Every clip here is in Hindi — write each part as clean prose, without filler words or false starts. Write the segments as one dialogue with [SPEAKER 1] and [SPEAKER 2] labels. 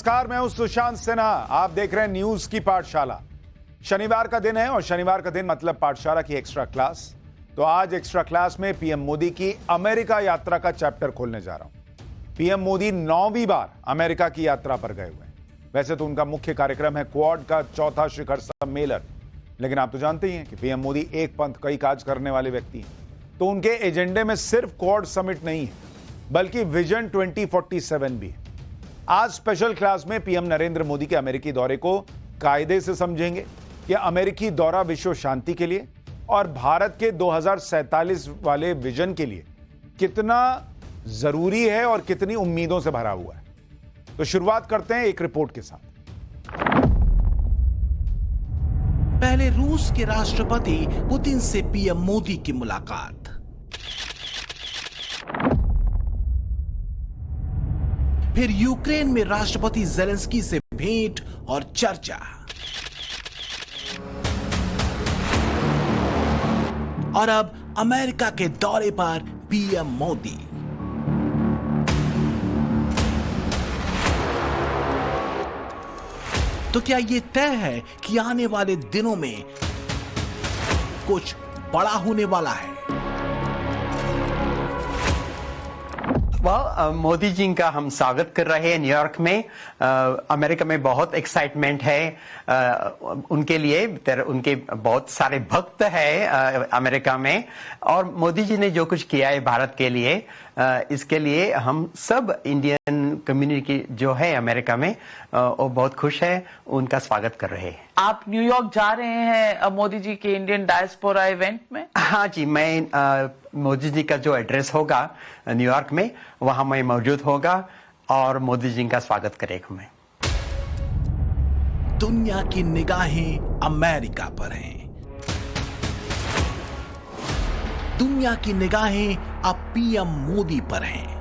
[SPEAKER 1] नमस्कार, मैं हूं सुशांत सिन्हा। आप देख रहे हैं न्यूज की पाठशाला। शनिवार का दिन है और शनिवार का दिन मतलब पाठशाला की एक्स्ट्रा क्लास। तो आज एक्स्ट्रा क्लास में पीएम मोदी की अमेरिका यात्रा का चैप्टर खोलने जा रहा हूं। पीएम मोदी 9वीं बार अमेरिका की यात्रा पर गए हुए हैं। वैसे तो उनका मुख्य कार्यक्रम है क्वाड का चौथा शिखर सम्मेलन, लेकिन आप तो जानते ही हैं कि पीएम मोदी एक पंथ कई काज करने वाले व्यक्ति हैं। तो उनके एजेंडे में सिर्फ क्वाड समिट नहीं है, बल्कि विजन 2047 भी है। आज स्पेशल क्लास में पीएम नरेंद्र मोदी के अमेरिकी दौरे को कायदे से समझेंगे कि अमेरिकी दौरा विश्व शांति के लिए और भारत के 2047 वाले विजन के लिए कितना जरूरी है और कितनी उम्मीदों से भरा हुआ है। तो शुरुआत करते हैं एक रिपोर्ट के साथ।
[SPEAKER 2] पहले रूस के राष्ट्रपति पुतिन से पीएम मोदी की मुलाकात, फिर यूक्रेन में राष्ट्रपति जेलेंस्की से भेंट और चर्चा, और अब अमेरिका के दौरे पर पीएम मोदी। तो क्या यह तय है कि आने वाले दिनों में कुछ बड़ा होने वाला है?
[SPEAKER 3] मोदी जी का हम स्वागत कर रहे हैं न्यूयॉर्क में। अमेरिका में बहुत एक्साइटमेंट है उनके लिए। उनके बहुत सारे भक्त हैं अमेरिका में, और मोदी जी ने जो कुछ किया है भारत के लिए, इसके लिए हम सब इंडियन कम्युनिटी जो है अमेरिका में वो बहुत खुश है, उनका स्वागत कर रहे हैं।
[SPEAKER 4] आप न्यूयॉर्क जा रहे हैं मोदी जी के इंडियन डायस्पोरा इवेंट में?
[SPEAKER 3] हाँ जी, मैं मोदी जी का जो एड्रेस होगा न्यूयॉर्क में, वहां मैं मौजूद होगा और मोदी जी का स्वागत करेगा मैं।
[SPEAKER 2] दुनिया की निगाहें अमेरिका पर हैं। दुनिया की निगाहें अब पीएम मोदी पर हैं।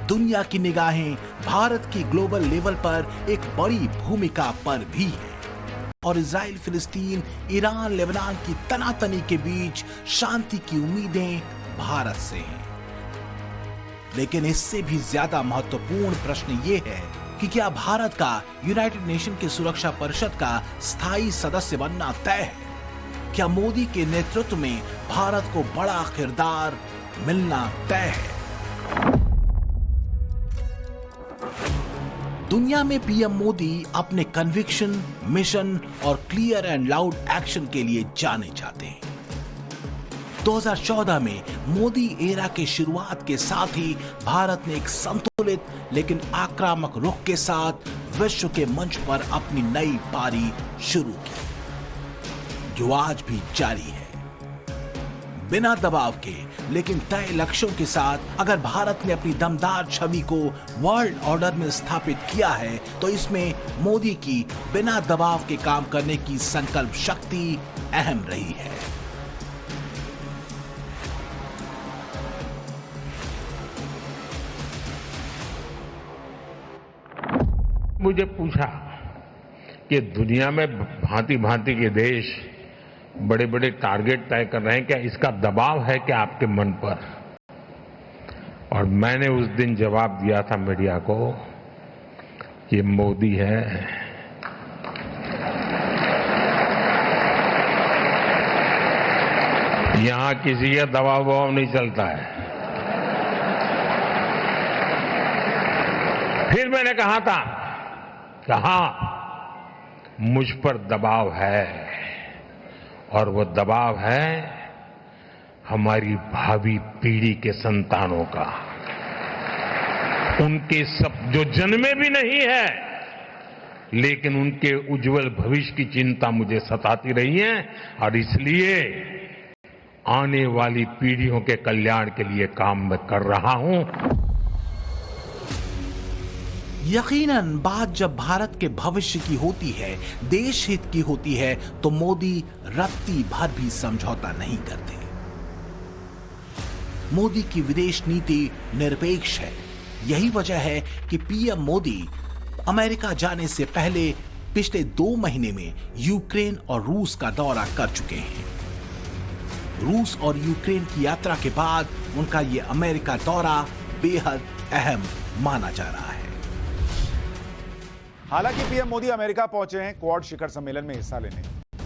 [SPEAKER 2] दुनिया की निगाहें भारत की ग्लोबल लेवल पर एक बड़ी भूमिका पर भी है, और इजराइल, फिलिस्तीन, ईरान, लेबनान की तनातनी के बीच शांति की उम्मीदें भारत से हैं। लेकिन इससे भी ज्यादा महत्वपूर्ण प्रश्न ये है कि क्या भारत का यूनाइटेड नेशन की सुरक्षा परिषद का स्थायी सदस्य बनना तय है? क्या मोदी के नेतृत्व में भारत को बड़ा किरदार मिलना तय है? दुनिया में पीएम मोदी अपने कन्विक्शन, मिशन और क्लियर एंड लाउड एक्शन के लिए जाने जाते हैं। 2014 में मोदी एरा के शुरुआत के साथ ही भारत ने एक संतुलित लेकिन आक्रामक रुख के साथ विश्व के मंच पर अपनी नई पारी शुरू की, जो आज भी जारी है। बिना दबाव के लेकिन तय लक्ष्यों के साथ अगर भारत ने अपनी दमदार छवि को वर्ल्ड ऑर्डर में स्थापित किया है, तो इसमें मोदी की बिना दबाव के काम करने की संकल्प शक्ति अहम रही है।
[SPEAKER 5] मुझे पूछा कि दुनिया में भांति भांति के देश बड़े बड़े टारगेट तय कर रहे हैं, क्या इसका दबाव है क्या आपके मन पर? और मैंने उस दिन जवाब दिया था मीडिया को, ये मोदी है, यहां किसी का दबाव नहीं चलता है। फिर मैंने कहा था कि हाँ, मुझ पर दबाव है, और वो दबाव है हमारी भावी पीढ़ी के संतानों का। उनके सब जो जन्मे भी नहीं है, लेकिन उनके उज्जवल भविष्य की चिंता मुझे सताती रही है, और इसलिए आने वाली पीढ़ियों के कल्याण के लिए काम मैं कर रहा हूं।
[SPEAKER 2] यकीनन बात जब भारत के भविष्य की होती है, देश हित की होती है, तो मोदी रत्ती भर भी समझौता नहीं करते। मोदी की विदेश नीति निरपेक्ष है। यही वजह है कि पीएम मोदी अमेरिका जाने से पहले पिछले 2 महीने में यूक्रेन और रूस का दौरा कर चुके हैं। रूस और यूक्रेन की यात्रा के बाद उनका यह अमेरिका दौरा बेहद अहम माना जा रहा है।
[SPEAKER 1] हालांकि पीएम मोदी अमेरिका पहुंचे हैं क्वाड शिखर सम्मेलन में हिस्सा लेने,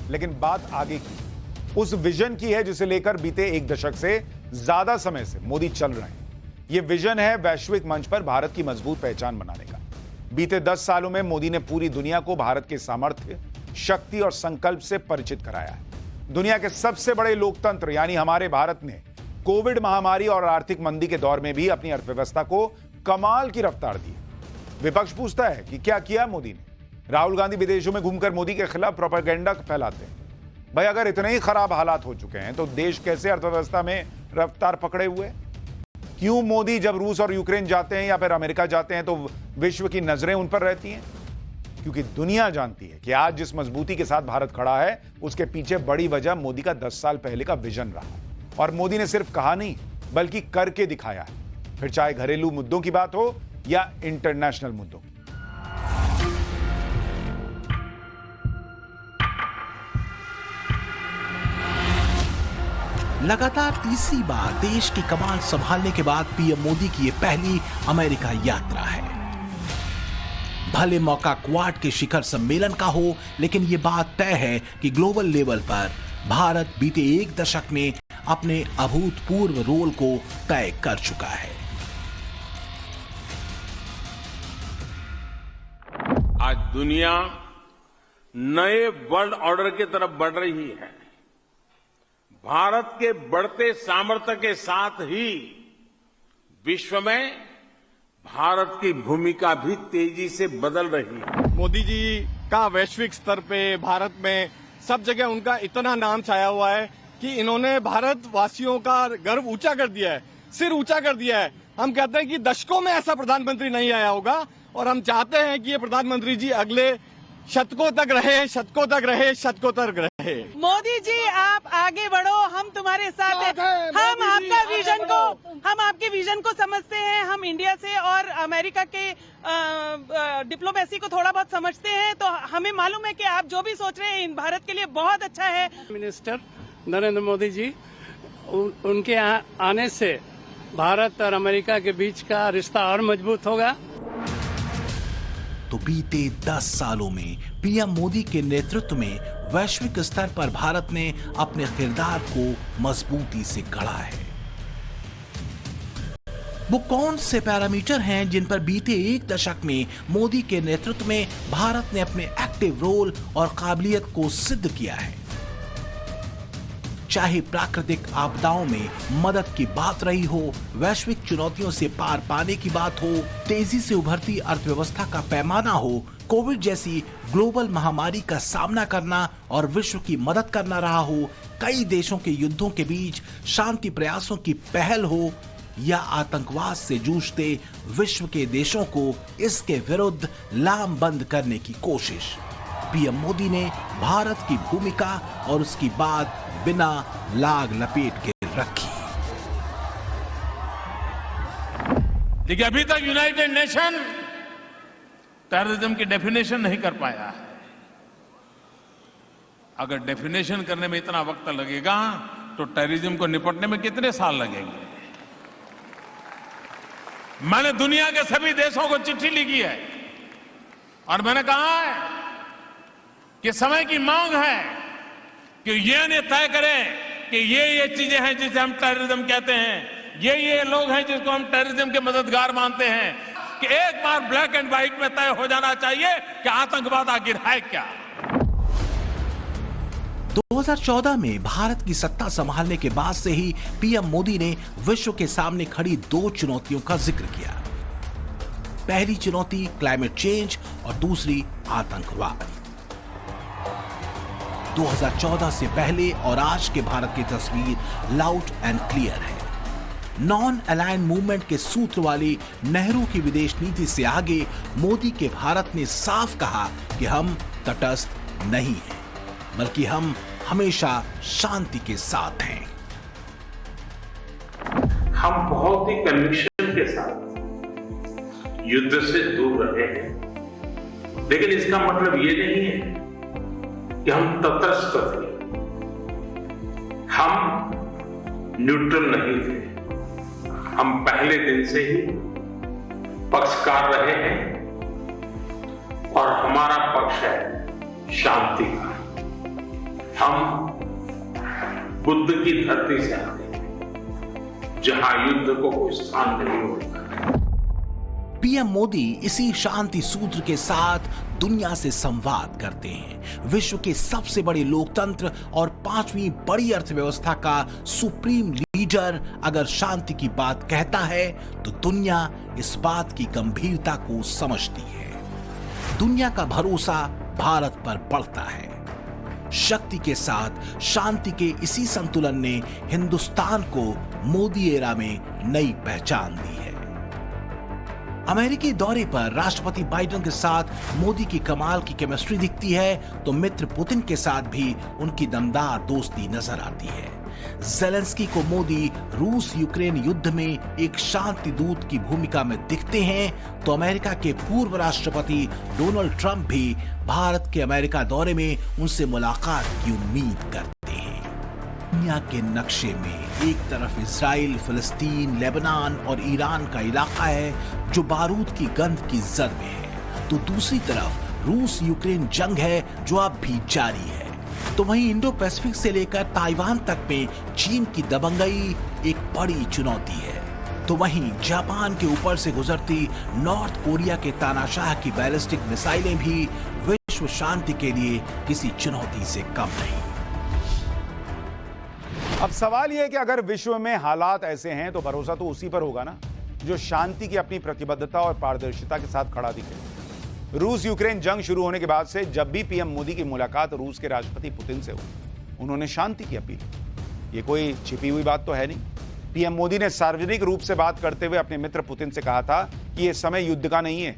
[SPEAKER 1] लेकिन बात आगे की उस विजन की है जिसे लेकर बीते एक दशक से ज्यादा समय से मोदी चल रहे हैं। यह विजन है वैश्विक मंच पर भारत की मजबूत पहचान बनाने का। बीते 10 सालों में मोदी ने पूरी दुनिया को भारत के सामर्थ्य, शक्ति और संकल्प से परिचित कराया है। दुनिया के सबसे बड़े लोकतंत्र यानी हमारे भारत ने कोविड महामारी और आर्थिक मंदी के दौर में भी अपनी अर्थव्यवस्था को कमाल की रफ्तार दी। विपक्ष पूछता है कि क्या किया मोदी ने। राहुल गांधी विदेशों में घूमकर मोदी के खिलाफ प्रोपेगेंडा फैलाते हैं। भाई अगर इतने ही खराब हालात हो चुके हैं तो देश कैसे अर्थव्यवस्था में रफ्तार पकड़े हुए? क्यों मोदी जब रूस और यूक्रेन जाते हैं या फिर अमेरिका जाते हैं तो विश्व की नजरें उन पर रहती हैं? क्योंकि दुनिया जानती है कि आज जिस मजबूती के साथ भारत खड़ा है उसके पीछे बड़ी वजह मोदी का 10 साल पहले का विजन रहा। और मोदी ने सिर्फ कहा नहीं बल्कि करके दिखाया है, फिर चाहे घरेलू मुद्दों की बात हो या इंटरनेशनल मुद्दों।
[SPEAKER 2] लगातार तीसरी बार देश की कमान संभालने के बाद पीएम मोदी की यह पहली अमेरिका यात्रा है। भले मौका क्वाड के शिखर सम्मेलन का हो, लेकिन यह बात तय है कि ग्लोबल लेवल पर भारत बीते एक दशक में अपने अभूतपूर्व रोल को तय कर चुका है।
[SPEAKER 5] आज दुनिया नए वर्ल्ड ऑर्डर की तरफ बढ़ रही है। भारत के बढ़ते सामर्थ्य के साथ ही विश्व में भारत की भूमिका भी तेजी से बदल रही है।
[SPEAKER 6] मोदी जी का वैश्विक स्तर पे भारत में सब जगह उनका इतना नाम छाया हुआ है कि इन्होंने भारतवासियों का गर्व ऊंचा कर दिया है, सिर ऊंचा कर दिया है। हम कहते हैं कि दशकों में ऐसा प्रधानमंत्री नहीं आया होगा और हम चाहते हैं कि ये प्रधानमंत्री जी अगले शतकों तक रहे, शतकों तक रहे, शतकों तक रहे।
[SPEAKER 7] मोदी जी आप आगे बढ़ो, हम तुम्हारे साथ हैं। हम आपके विजन को समझते हैं। हम इंडिया से और अमेरिका के डिप्लोमेसी को थोड़ा बहुत समझते हैं, तो हमें मालूम है कि आप जो भी सोच रहे हैं भारत के लिए बहुत अच्छा है।
[SPEAKER 8] मिनिस्टर नरेंद्र मोदी जी, उनके आने से भारत और अमेरिका के बीच का रिश्ता और मजबूत होगा।
[SPEAKER 2] तो बीते 10 सालों में पीएम मोदी के नेतृत्व में वैश्विक स्तर पर भारत ने अपने किरदार को मजबूती से गढ़ा है। वो कौन से पैरामीटर हैं जिन पर बीते एक दशक में मोदी के नेतृत्व में भारत ने अपने एक्टिव रोल और काबिलियत को सिद्ध किया है? चाहे प्राकृतिक आपदाओं में मदद की बात रही हो, वैश्विक चुनौतियों से पार पाने की बात हो, तेजी से उभरती अर्थव्यवस्था का पैमाना हो, कोविड जैसी ग्लोबल महामारी का सामना करना और विश्व की मदद करना रहा हो, कई देशों के युद्धों के बीच शांति प्रयासों की पहल हो या आतंकवाद से जूझते विश्व के देशों को इसके विरुद्ध लामबंद करने की कोशिश, पीएम मोदी ने भारत की भूमिका और उसकी बात बिना लाग लपेट के रखी।
[SPEAKER 5] देखिए, अभी तक यूनाइटेड नेशन टेररिज्म की डेफिनेशन नहीं कर पाया है। अगर डेफिनेशन करने में इतना वक्त लगेगा तो टेररिज्म को निपटने में कितने साल लगेंगे? मैंने दुनिया के सभी देशों को चिट्ठी लिखी है और मैंने कहा है कि समय की मांग है कि यूएन ये तय करे कि ये चीजें हैं जिसे हम टेररिज्म कहते हैं, ये लोग हैं जिसको हम टेररिज्म के मददगार मानते हैं, कि एक बार ब्लैक एंड व्हाइट में तय हो जाना चाहिए कि आतंकवाद आखिर है क्या।
[SPEAKER 2] 2014 में भारत की सत्ता संभालने के बाद से ही पीएम मोदी ने विश्व के सामने खड़ी 2 चुनौतियों का जिक्र किया। पहली चुनौती क्लाइमेट चेंज और दूसरी आतंकवाद। 2014 से पहले और आज के भारत की तस्वीर लाउड एंड क्लियर है। नॉन अलाइंड मूवमेंट के सूत्र वाली नेहरू की विदेश नीति से आगे मोदी के भारत ने साफ कहा कि हम तटस्थ नहीं हैं, बल्कि हम हमेशा शांति के साथ हैं।
[SPEAKER 9] हम बहुत ही कन्विक्शन के साथ युद्ध से दूर रहे हैं, लेकिन इसका मतलब ये नहीं है कि हम तटस्थ थे। हम न्यूट्रल नहीं थे, हम पहले दिन से ही पक्षकार रहे हैं और हमारा पक्ष है शांति का। हम बुद्ध की धरती से आते हैं जहां युद्ध को कोई स्थान नहीं होता।
[SPEAKER 2] पीएम मोदी इसी शांति सूत्र के साथ दुनिया से संवाद करते हैं। विश्व के सबसे बड़े लोकतंत्र और 5वीं बड़ी अर्थव्यवस्था का सुप्रीम लीडर अगर शांति की बात कहता है तो दुनिया इस बात की गंभीरता को समझती है। दुनिया का भरोसा भारत पर बढ़ता है। शक्ति के साथ शांति के इसी संतुलन ने हिंदुस्तान को मोदी एरा में नई पहचान दी है। अमेरिकी दौरे पर राष्ट्रपति बाइडेन के साथ मोदी की कमाल की केमिस्ट्री दिखती है तो मित्र पुतिन के साथ भी उनकी दमदार दोस्ती नजर आती है। ज़ेलेंस्की को मोदी रूस यूक्रेन युद्ध में एक शांति दूत की भूमिका में दिखते हैं तो अमेरिका के पूर्व राष्ट्रपति डोनाल्ड ट्रंप भी भारत के अमेरिका दौरे में उनसे मुलाकात की उम्मीद करते हैं। दुनिया के नक्शे में एक तरफ इजराइल, फिलिस्तीन, लेबनान और ईरान का इलाका है जो बारूद की गंध की जद में है, तो दूसरी तरफ रूस यूक्रेन जंग है जो अब भी जारी है। तो वहीं इंडो पैसिफिक से लेकर ताइवान तक में चीन की दबंगई एक बड़ी चुनौती है। तो वहीं जापान के ऊपर से गुजरती नॉर्थ कोरिया के तानाशाह की बैलिस्टिक मिसाइलें भी विश्व शांति के लिए किसी चुनौती से कम नहीं।
[SPEAKER 1] अब सवाल यह है कि अगर विश्व में हालात ऐसे हैं तो भरोसा तो उसी पर होगा ना जो शांति की अपनी प्रतिबद्धता और पारदर्शिता के साथ खड़ा दिखे। रूस यूक्रेन जंग शुरू होने के बाद से जब भी पीएम मोदी की मुलाकात रूस के राष्ट्रपति पुतिन से हुई, उन्होंने शांति की अपील की। ये कोई छिपी हुई बात तो है नहीं। पीएम मोदी ने सार्वजनिक रूप से बात करते हुए अपने मित्र पुतिन से कहा था कि यह समय युद्ध का नहीं है।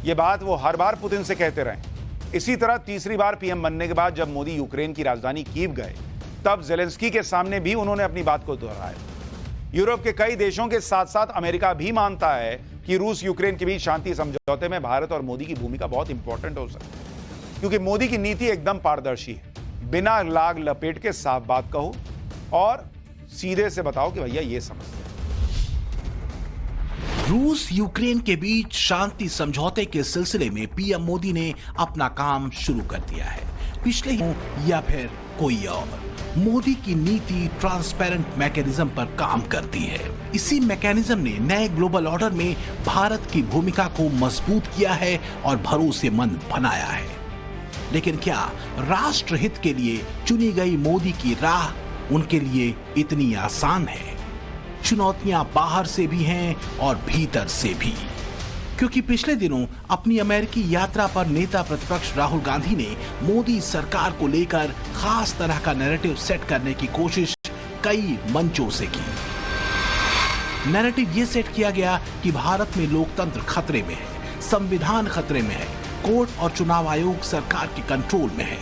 [SPEAKER 1] ये बात वो हर बार पुतिन से कहते रहे। इसी तरह तीसरी बार पीएम बनने के बाद जब मोदी यूक्रेन की राजधानी कीव गए तब ज़ेलेंस्की के सामने भी उन्होंने अपनी बात को दोहराया। यूरोप के कई देशों के साथ साथ अमेरिका भी मानता है कि रूस यूक्रेन के बीच शांति समझौते में भारत और मोदी की भूमिका बहुत इंपॉर्टेंट हो सकती है, क्योंकि मोदी की नीति एकदम पारदर्शी है। बिना लाग लपेट के साफ बात कहो और सीधे से बताओ कि भैया ये समस्या है।
[SPEAKER 2] रूस यूक्रेन के बीच शांति समझौते के सिलसिले में पीएम मोदी ने अपना काम शुरू कर दिया है। पिछले या फिर कोई और, मोदी की नीति ट्रांसपेरेंट मैकेनिज्म पर काम करती है। इसी मैकेनिज्म ने नए ग्लोबल ऑर्डर में भारत की भूमिका को मजबूत किया है और भरोसेमंद बनाया है। लेकिन क्या राष्ट्रहित के लिए चुनी गई मोदी की राह उनके लिए इतनी आसान है? चुनौतियां बाहर से भी हैं और भीतर से भी, क्योंकि पिछले दिनों अपनी अमेरिकी यात्रा पर नेता प्रतिपक्ष राहुल गांधी ने मोदी सरकार को लेकर खास तरह का नैरेटिव सेट करने की कोशिश कई मंचों से की। नैरेटिव ये सेट किया गया कि भारत में लोकतंत्र खतरे में है, संविधान खतरे में है, कोर्ट और चुनाव आयोग सरकार के कंट्रोल में है।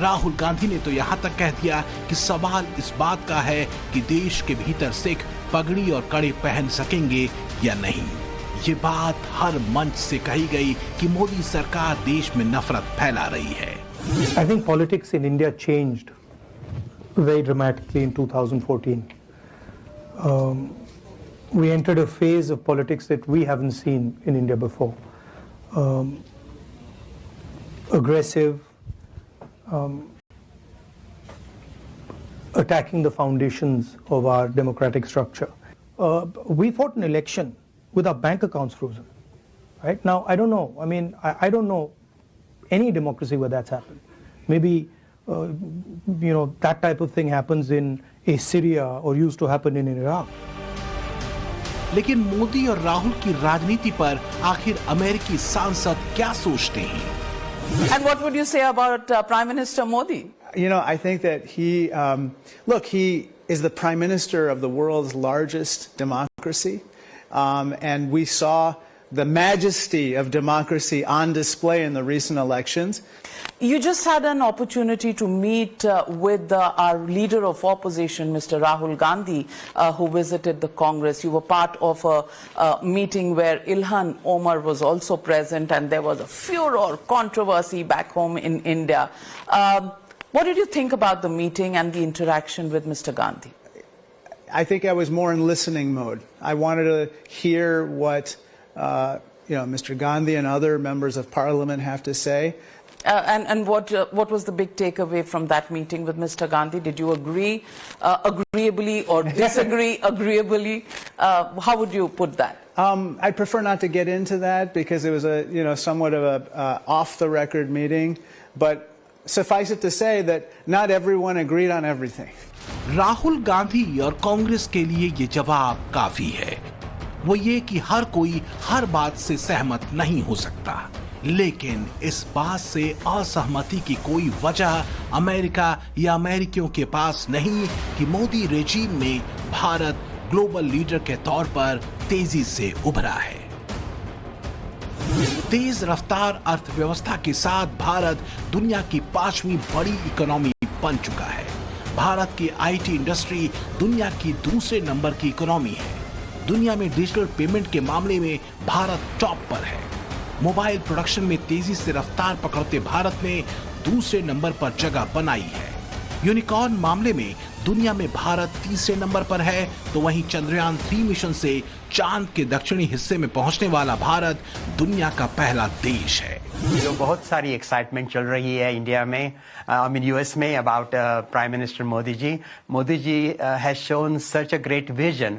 [SPEAKER 2] राहुल गांधी ने तो यहां तक कह दिया कि सवाल इस बात का है कि देश के भीतर सिख पगड़ी और कड़े पहन सकेंगे या नहीं। ये बात हर मंच से कही गई कि मोदी सरकार देश में नफरत फैला रही है।
[SPEAKER 10] I think politics in India changed very dramatically in 2014. We entered a phase of politics that we haven't seen in India before. Aggressive, attacking the foundations of our democratic structure. We fought an election with our bank accounts frozen. Right now, I don't know. I mean, I don't know any democracy where that's happened. Maybe that type of thing happens in Syria or used to happen in Iraq.
[SPEAKER 2] लेकिन मोदी और राहुल की राजनीति पर आखिर अमेरिकी सांसद क्या सोचते हैं?
[SPEAKER 4] And what would you say about Prime Minister Modi?
[SPEAKER 11] You know, I think that he is the Prime Minister of the world's largest democracy. And we saw the majesty of democracy on display in the recent elections.
[SPEAKER 4] You just had an opportunity to meet with our leader of opposition, Mr. Rahul Gandhi, who visited the Congress. You were part of a meeting where Ilhan Omar was also present, and there was a furor, controversy back home in India. What did you think about the meeting and the interaction with Mr. Gandhi?
[SPEAKER 11] I think I was more in listening mode. I wanted to hear what Mr. Gandhi and other members of parliament have to say.
[SPEAKER 4] And what was the big takeaway from that meeting with Mr. Gandhi? Did you agree agreeably or disagree agreeably? How would you put that?
[SPEAKER 11] I prefer not to get into that because it was somewhat of a off the record meeting, but suffice it to say that not everyone agreed on everything.
[SPEAKER 2] Rahul Gandhi और कांग्रेस के लिए ये जवाब काफी है। वो ये कि हर कोई हर बात से सहमत नहीं हो सकता, लेकिन इस बात से असहमति की कोई वजह अमेरिका या अमेरिकियों के पास नहीं कि मोदी रेजिम में भारत ग्लोबल लीडर के तौर पर तेजी से उभरा है। तेज रफ्तार अर्थव्यवस्था के साथ भारत दुनिया की 5वीं बड़ी इकोनॉमी बन चुका है। भारत की आईटी इंडस्ट्री दुनिया की दूसरे नंबर की इकोनॉमी है। दुनिया में डिजिटल पेमेंट के मामले में भारत टॉप पर है। मोबाइल प्रोडक्शन में तेजी से रफ्तार पकड़ते भारत ने दूसरे नंबर पर जगह बनाई है। यूनिकॉर्न मामले में दुनिया में भारत तीसरे नंबर पर है, तो वहीं चंद्रयान 3 मिशन से चांद के दक्षिणी हिस्से में पहुंचने वाला भारत दुनिया का पहला देश है।
[SPEAKER 3] जो बहुत सारी एक्साइटमेंट चल रही है इंडिया में, यूएस में about prime minister Modi ji. Modi ji has shown such a great vision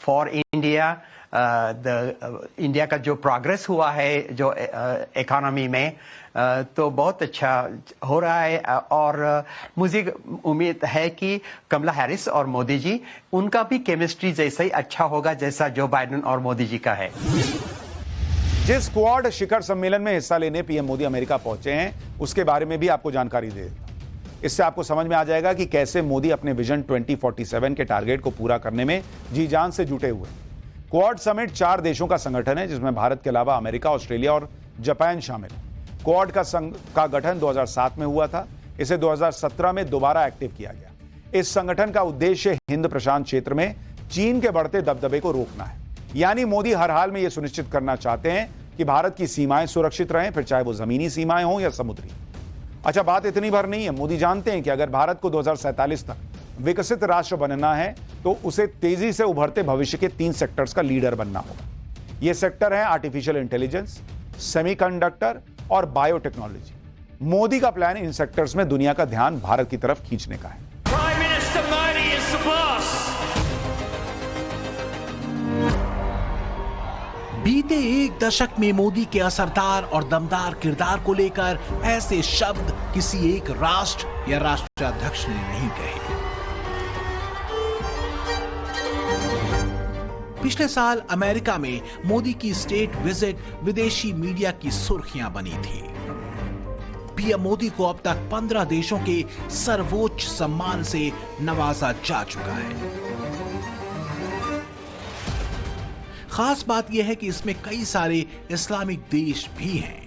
[SPEAKER 3] for India. India का जो प्रोग्रेस हुआ है जो इकोनॉमी में, तो बहुत अच्छा हो रहा है। और मुझे उम्मीद है कि कमला हैरिस और मोदी जी, उनका भी केमिस्ट्री जैसा ही अच्छा होगा जैसा जो बाइडेन और मोदी जी का है।
[SPEAKER 1] जिस क्वाड शिखर सम्मेलन में हिस्सा लेने पीएम मोदी अमेरिका पहुंचे हैं, उसके बारे में भी आपको जानकारी दे देता हूं। इससे आपको समझ में आ जाएगा कि कैसे मोदी अपने विजन 2047 के टारगेट को पूरा करने में जी जान से जुटे हुए। क्वाड समिट 4 देशों का संगठन है, जिसमें भारत के अलावा अमेरिका, ऑस्ट्रेलिया और जापान शामिल है। क्वाड का गठन 2007 में हुआ था। इसे 2017 में दोबारा एक्टिव किया गया। इस संगठन का उद्देश्य हिंद प्रशांत क्षेत्र में चीन के बढ़ते दबदबे को रोकना है। यानी मोदी हर हाल में यह सुनिश्चित करना चाहते हैं कि भारत की सीमाएं सुरक्षित रहें, फिर चाहे वो जमीनी सीमाएं हों या समुद्री। अच्छा, बात इतनी भर नहीं है। मोदी जानते हैं कि अगर भारत को 2047 तक विकसित राष्ट्र बनना है तो उसे तेजी से उभरते भविष्य के 3 सेक्टर्स का लीडर बनना होगा। ये सेक्टर है आर्टिफिशियल इंटेलिजेंस, सेमीकंडक्टर और बायोटेक्नोलॉजी। मोदी का प्लान इन सेक्टर्स में दुनिया का ध्यान भारत की तरफ खींचने का है।
[SPEAKER 12] Prime Minister Modi is the boss.
[SPEAKER 2] बीते 1 दशक में मोदी के असरदार और दमदार किरदार को लेकर ऐसे शब्द किसी एक राष्ट्र या राष्ट्राध्यक्ष ने नहीं कहे। पिछले साल अमेरिका में मोदी की स्टेट विजिट विदेशी मीडिया की सुर्खियां बनी थी। पीएम मोदी को अब तक 15 देशों के सर्वोच्च सम्मान से नवाजा जा चुका है। खास बात यह है कि इसमें कई सारे इस्लामिक देश भी हैं।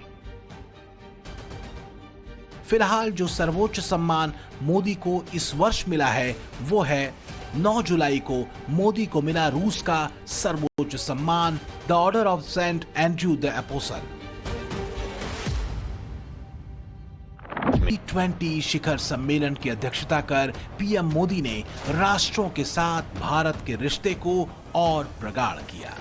[SPEAKER 2] फिलहाल जो सर्वोच्च सम्मान मोदी को इस वर्ष मिला है वो है 9 जुलाई को मोदी को मिला रूस का सर्वोच्च सम्मान the order of saint Andrew the apostle. G20 शिखर सम्मेलन की अध्यक्षता कर पीएम मोदी ने राष्ट्रों के साथ भारत के रिश्ते को और प्रगाढ़ किया।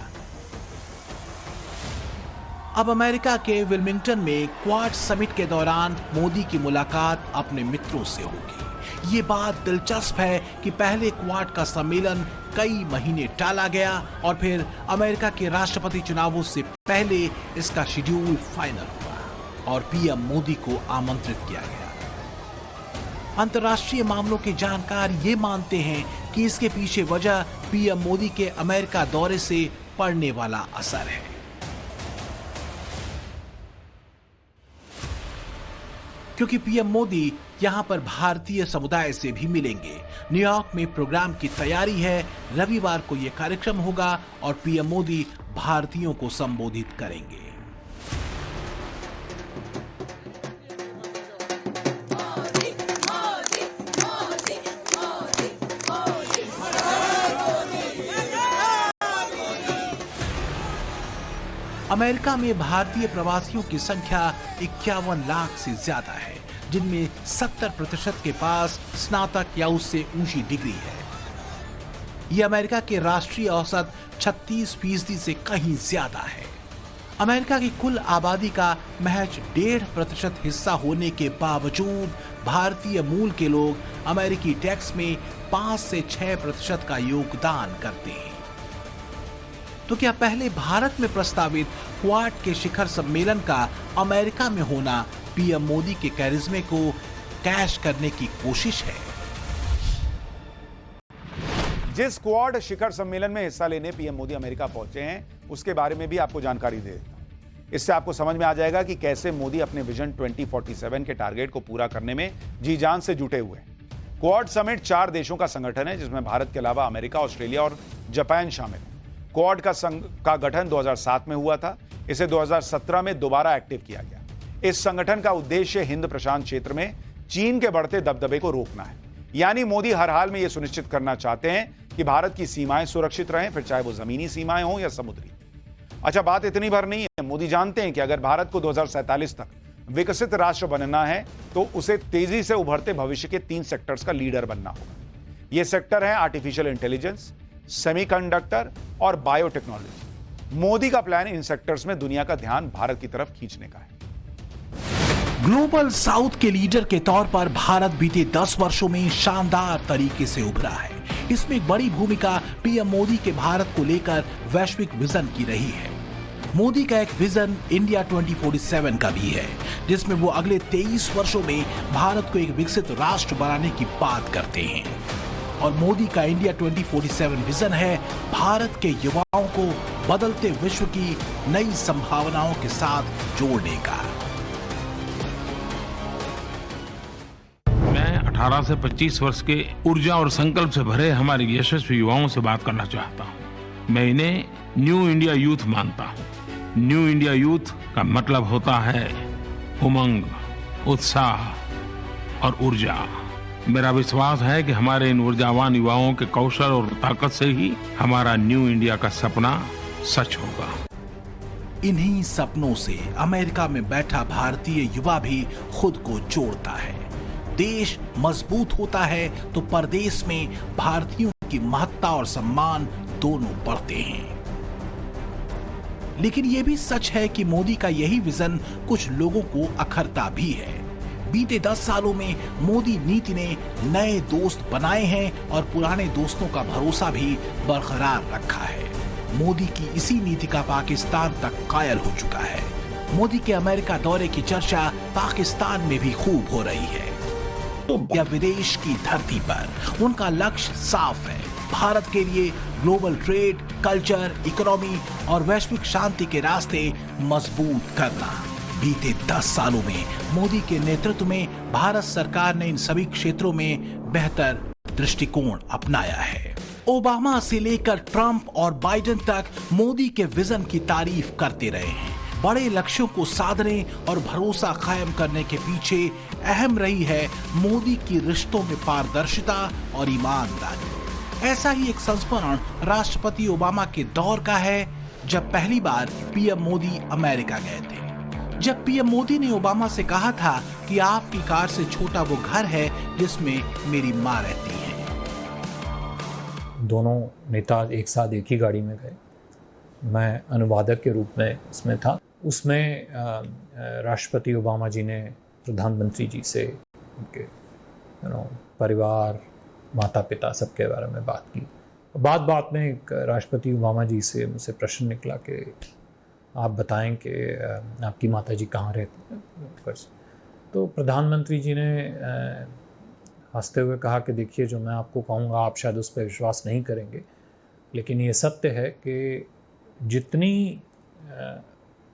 [SPEAKER 2] अब अमेरिका के विल्मिंगटन में क्वाड समिट के दौरान मोदी की मुलाकात अपने मित्रों से होगी। ये बात दिलचस्प है कि पहले क्वाड का सम्मेलन कई महीने टाला गया और फिर अमेरिका के राष्ट्रपति चुनावों से पहले इसका शेड्यूल फाइनल हुआ और पीएम मोदी को आमंत्रित किया गया। अंतर्राष्ट्रीय मामलों के जानकार ये मानते हैं कि इसके पीछे वजह पीएम मोदी के अमेरिका दौरे से पड़ने वाला असर है। क्योंकि पीएम मोदी यहां पर भारतीय समुदाय से भी मिलेंगे। न्यूयॉर्क में प्रोग्राम की तैयारी है। रविवार को यह कार्यक्रम होगा और पीएम मोदी भारतीयों को संबोधित करेंगे। अमेरिका में भारतीय प्रवासियों की संख्या 51 लाख से ज्यादा है, जिनमें 70% के पास स्नातक या उससे ऊंची डिग्री है। ये अमेरिका के राष्ट्रीय औसत 36% से कहीं ज्यादा है। अमेरिका की कुल आबादी का महज 1.5% हिस्सा होने के बावजूद भारतीय मूल के लोग अमेरिकी टैक्स में 5 से 6% का योगदान करते हैं। तो क्या पहले भारत में प्रस्तावित क्वाड के शिखर सम्मेलन का अमेरिका में होना पीएम मोदी के कैरिज्मे को कैश करने की कोशिश है?
[SPEAKER 1] जिस क्वाड शिखर सम्मेलन में हिस्सा लेने पीएम मोदी अमेरिका पहुंचे हैं, उसके बारे में भी आपको जानकारी दे देता हूं। इससे आपको समझ में आ जाएगा कि कैसे मोदी अपने विजन 2047 के टारगेट को पूरा करने में जी जान से जुटे हुए हैं। क्वाड समिट 4 देशों का संगठन है, जिसमें भारत के अलावा अमेरिका, ऑस्ट्रेलिया और जापान शामिल है। क्वाड का गठन 2007 में हुआ था। इसे 2017 में दोबारा एक्टिव किया गया। इस संगठन का उद्देश्य हिंद प्रशांत क्षेत्र में चीन के बढ़ते दबदबे को रोकना है। यानी मोदी हर हाल में यह सुनिश्चित करना चाहते हैं कि भारत की सीमाएं सुरक्षित रहें, फिर चाहे वो जमीनी सीमाएं हों या समुद्री। अच्छा, बात इतनी भर नहीं है। मोदी जानते हैं कि अगर भारत को 2047 तक विकसित राष्ट्र बनना है तो उसे तेजी से उभरते भविष्य के 3 सेक्टर्स का लीडर बनना होगा। ये सेक्टर है आर्टिफिशियल इंटेलिजेंस, सेमीकंडक्टर और बायोटेक्नोलॉजी। मोदी का प्लान इन सेक्टर्स में दुनिया का ध्यान भारत की तरफ खींचने का है।
[SPEAKER 2] ग्लोबल साउथ के लीडर के तौर पर भारत बीते 10 वर्षों में शानदार तरीके से उभरा है। इसमें एक बड़ी भूमिका पीएम मोदी के भारत को लेकर वैश्विक विजन की रही है। मोदी का एक विजन इंडिया 2047 का भी है, जिसमें वो अगले 23 वर्षों में भारत को एक विकसित राष्ट्र बनाने की बात करते हैं। और मोदी का इंडिया 2047 विजन है भारत के युवाओं को बदलते विश्व की नई संभावनाओं के साथ जोड़ने का।
[SPEAKER 5] मैं 18 से 25 वर्ष के ऊर्जा और संकल्प से भरे हमारे यशस्वी युवाओं से बात करना चाहता हूं। मैं इन्हें न्यू इंडिया यूथ मानता हूं। न्यू इंडिया यूथ का मतलब होता है उमंग, उत्साह और ऊर्जा। मेरा विश्वास है कि हमारे इन ऊर्जावान युवाओं के कौशल और ताकत से ही हमारा न्यू इंडिया का सपना सच होगा।
[SPEAKER 2] इन्हीं सपनों से अमेरिका में बैठा भारतीय युवा भी खुद को जोड़ता है। देश मजबूत होता है तो परदेश में भारतीयों की महत्ता और सम्मान दोनों बढ़ते हैं। लेकिन यह भी सच है कि मोदी का यही विजन कुछ लोगों को अखरता भी है। बीते 10 सालों में मोदी नीति ने नए दोस्त बनाए हैं और पुराने दोस्तों का भरोसा भी बरकरार रखा है। मोदी की इसी नीति का पाकिस्तान तक कायल हो चुका है। मोदी के अमेरिका दौरे की चर्चा पाकिस्तान में भी खूब हो रही है। या विदेश की धरती पर उनका लक्ष्य साफ है, भारत के लिए ग्लोबल ट्रेड, कल्चर, इकोनॉमी और वैश्विक शांति के रास्ते मजबूत करना। बीते 10 सालों में मोदी के नेतृत्व में भारत सरकार ने इन सभी क्षेत्रों में बेहतर दृष्टिकोण अपनाया है। ओबामा से लेकर ट्रंप और बाइडेन तक मोदी के विजन की तारीफ करते रहे हैं। बड़े लक्ष्यों को साधने और भरोसा कायम करने के पीछे अहम रही है मोदी की रिश्तों में पारदर्शिता और ईमानदारी। ऐसा ही एक संस्मरण राष्ट्रपति ओबामा के दौर का है, जब पहली बार पीएम मोदी अमेरिका गए थे। जब पीएम मोदी ने ओबामा से कहा था कि आपकी कार से छोटा वो घर है जिसमें मेरी माँ रहती है।
[SPEAKER 13] दोनों नेता एक साथ एक ही गाड़ी में गए। मैं अनुवादक के रूप में उसमें था। उसमें राष्ट्रपति ओबामा जी ने प्रधानमंत्री जी से उनके परिवार, माता पिता सबके बारे में बात की। बात में एक राष्ट्रपति ओबामा जी से मुझसे प्रश्न निकला कि आप बताएं कि आपकी माता जी कहाँ रहती हैं। तो प्रधानमंत्री जी ने हंसते हुए कहा कि देखिए, जो मैं आपको कहूँगा आप शायद उस पर विश्वास नहीं करेंगे, लेकिन ये सत्य है कि जितनी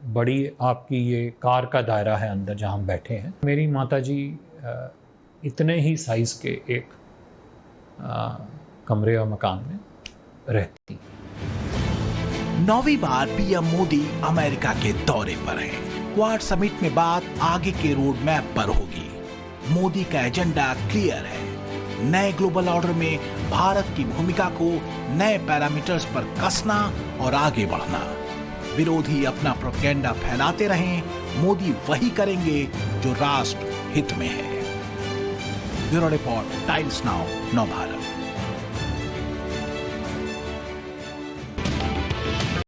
[SPEAKER 13] बड़ी आपकी ये कार का दायरा है अंदर जहाँ हम बैठे हैं, मेरी माताजी इतने ही साइज़ के एक कमरे और मकान में रहती।
[SPEAKER 2] 9वीं बार पीएम मोदी अमेरिका के दौरे पर हैं। क्वाड समिट में बात आगे के रोड मैप पर होगी। मोदी का एजेंडा क्लियर है। नए ग्लोबल ऑर्डर में भारत की भूमिका को नए पैरामीटर्स पर कसना और आगे बढ़ना। विरोधी अपना प्रोपेगेंडा फैलाते रहें, मोदी वही करेंगे जो राष्ट्र हित में है। ब्यूरो रिपोर्ट, टाइम्स नाउ, नव भारत।